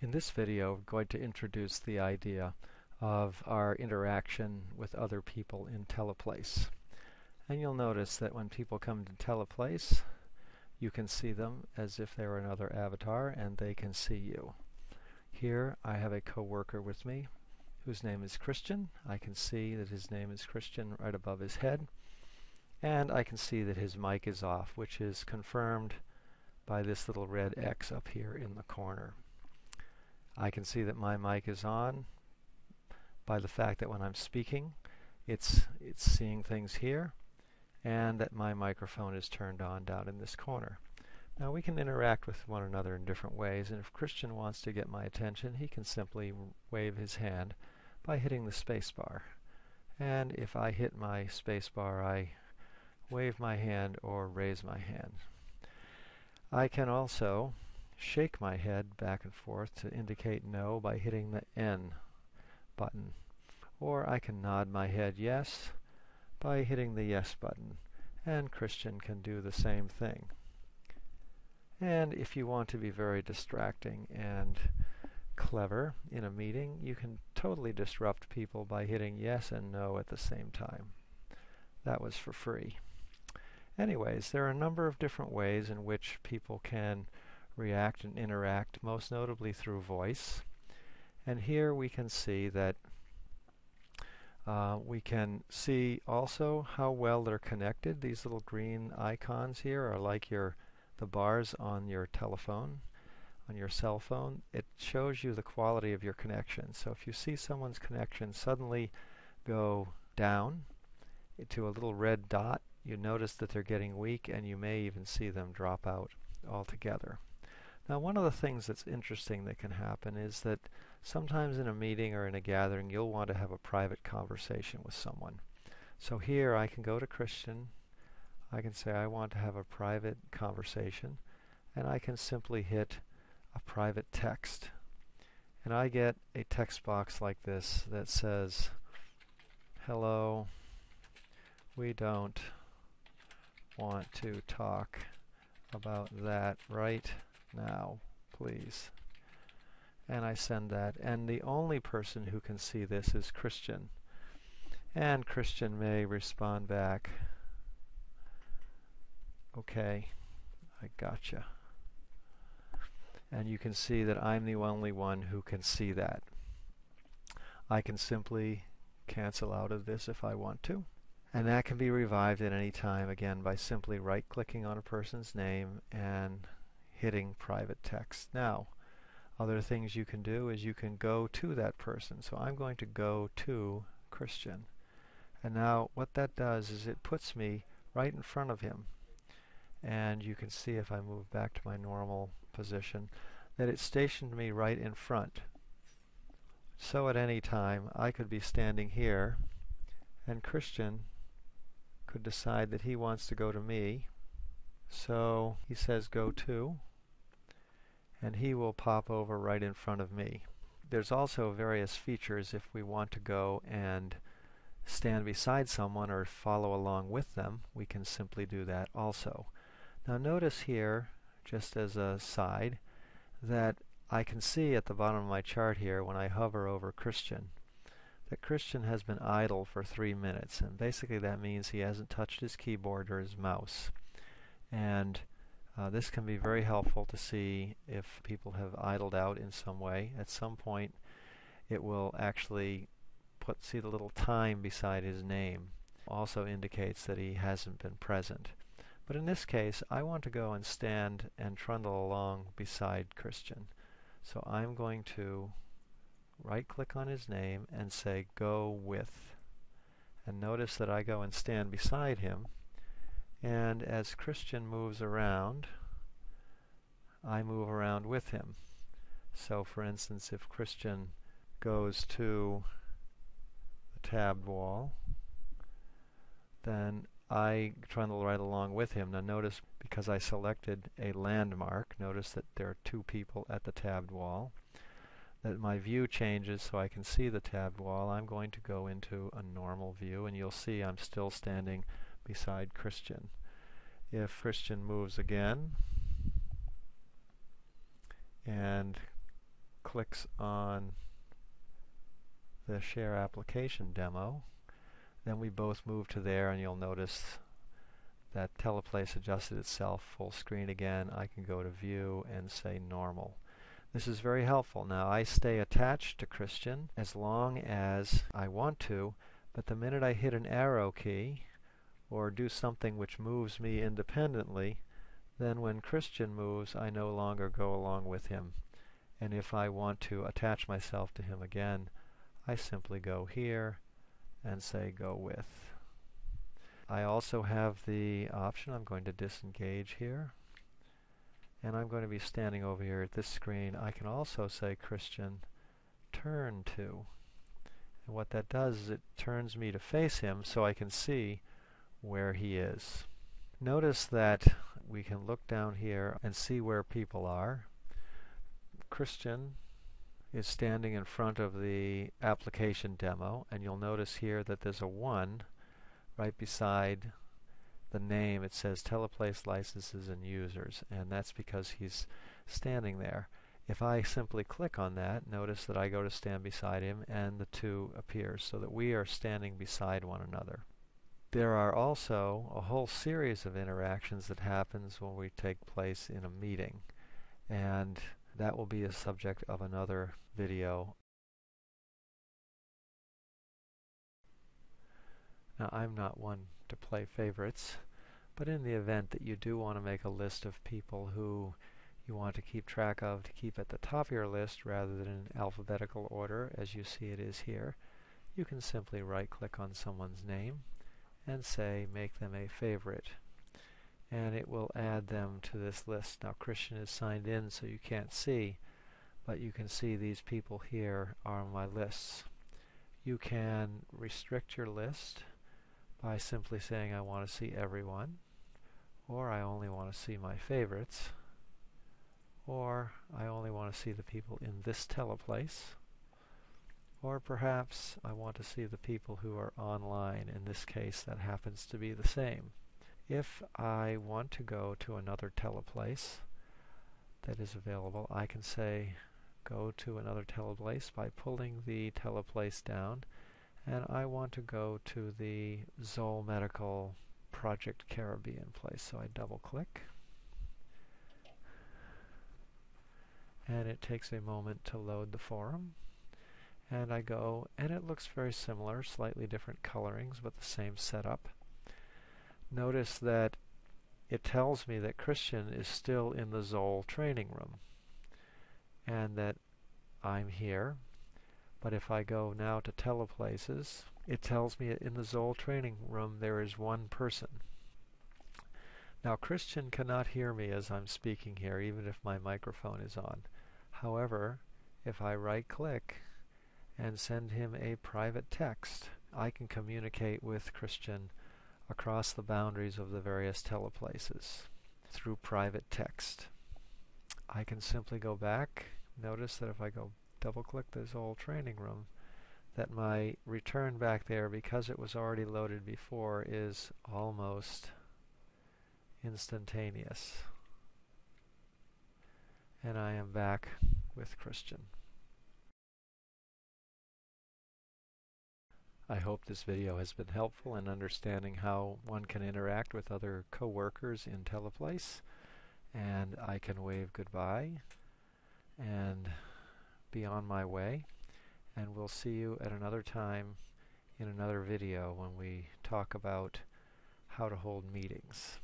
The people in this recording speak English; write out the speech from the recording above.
In this video, I'm going to introduce the idea of our interaction with other people in Teleplace. And you'll notice that when people come to Teleplace, you can see them as if they were another avatar and they can see you. Here I have a co-worker with me whose name is Christian. I can see that his name is Christian right above his head. And I can see that his mic is off, which is confirmed by this little red X up here in the corner. I can see that my mic is on by the fact that when I'm speaking, it's seeing things here, and that my microphone is turned on down in this corner. Now we can interact with one another in different ways, and if Christian wants to get my attention, he can simply wave his hand by hitting the space bar. And if I hit my space bar, I wave my hand or raise my hand. I can also shake my head back and forth to indicate no by hitting the N button. Or I can nod my head yes by hitting the yes button. And Christian can do the same thing. And if you want to be very distracting and clever in a meeting, you can totally disrupt people by hitting yes and no at the same time. That was for free. Anyways, there are a number of different ways in which people can react and interact, most notably through voice. And here we can see that we can see also how well they're connected. These little green icons here are like the bars on your telephone, on your cell phone. It shows you the quality of your connection. So if you see someone's connection suddenly go down to a little red dot, you notice that they're getting weak, and you may even see them drop out altogether. Now, one of the things that's interesting that can happen is that sometimes in a meeting or in a gathering, you'll want to have a private conversation with someone. So here I can go to Christian, I can say I want to have a private conversation, and I can simply hit a private text. And I get a text box like this that says, "Hello, we don't want to talk about that right now, please." And I send that, and the only person who can see this is Christian. And Christian may respond back, "Okay, I gotcha." And you can see that I'm the only one who can see that. I can simply cancel out of this if I want to. And that can be revived at any time, again, by simply right-clicking on a person's name and hitting private text. Now, other things you can do is you can go to that person. So I'm going to go to Christian. And now what that does is it puts me right in front of him. And you can see if I move back to my normal position that it stationed me right in front. So at any time I could be standing here, and Christian could decide that he wants to go to me. So he says go to, and he will pop over right in front of me. There's also various features if we want to go and stand beside someone or follow along with them. We can simply do that also. Now notice here, just as a side, that I can see at the bottom of my chart here when I hover over Christian that Christian has been idle for 3 minutes, and basically that means he hasn't touched his keyboard or his mouse. And this can be very helpful to see if people have idled out in some way. At some point it will actually see the little time beside his name. Also indicates that he hasn't been present. But in this case, I want to go and stand and trundle along beside Christian. So I'm going to right-click on his name and say go with. And notice that I go and stand beside him. And as Christian moves around, I move around with him. So for instance, if Christian goes to the tabbed wall, then I trundle right along with him. Now notice, because I selected a landmark, notice that there are 2 people at the tabbed wall, that my view changes so I can see the tabbed wall. I'm going to go into a normal view, and you'll see I'm still standing beside Christian. If Christian moves again and clicks on the Share Application demo, then we both move to there, and you'll notice that Teleplace adjusted itself full screen again. I can go to View and say Normal. This is very helpful. Now, I stay attached to Christian as long as I want to, but the minute I hit an arrow key or do something which moves me independently, then when Christian moves, I no longer go along with him. And if I want to attach myself to him again, I simply go here and say Go With. I also have the option, I'm going to disengage here, and I'm going to be standing over here at this screen. I can also say Christian turn to. And what that does is it turns me to face him so I can see where he is. Notice that we can look down here and see where people are. Christian is standing in front of the application demo, and you'll notice here that there's a 1 right beside the name. It says Teleplace Licenses and Users, and that's because he's standing there. If I simply click on that, notice that I go to stand beside him and the 2 appears, so that we are standing beside one another. There are also a whole series of interactions that happens when we take place in a meeting, and that will be a subject of another video. Now, I'm not one to play favorites, but in the event that you do want to make a list of people who you want to keep track of, to keep at the top of your list rather than in alphabetical order as you see it is here, you can simply right-click on someone's name and say Make them a favorite, and it will add them to this list. Now, Christian is signed in, so you can't see, but you can see these people here are on my lists. You can restrict your list by simply saying I want to see everyone, or I only want to see my favorites, or I only want to see the people in this teleplace, or perhaps I want to see the people who are online. In this case, that happens to be the same. If I want to go to another teleplace that is available, I can say go to another teleplace by pulling the teleplace down, and I want to go to the Zoll Medical Project Caribbean place. So I double click, and it takes a moment to load the forum, and I go, and it looks very similar, slightly different colorings, but the same setup. Notice that it tells me that Christian is still in the Zoll training room and that I'm here. But if I go now to Teleplaces, it tells me in the Zoll training room there is 1 person. Now, Christian cannot hear me as I'm speaking here, even if my microphone is on. However, if I right-click and send him a private text, I can communicate with Christian across the boundaries of the various teleplaces through private text. I can simply go back. Notice that if I go double-click this whole training room, that my return back there, because it was already loaded before, is almost instantaneous. And I am back with Christian. I hope this video has been helpful in understanding how one can interact with other co-workers in Teleplace. And I can wave goodbye and be on my way. And we'll see you at another time in another video when we talk about how to hold meetings.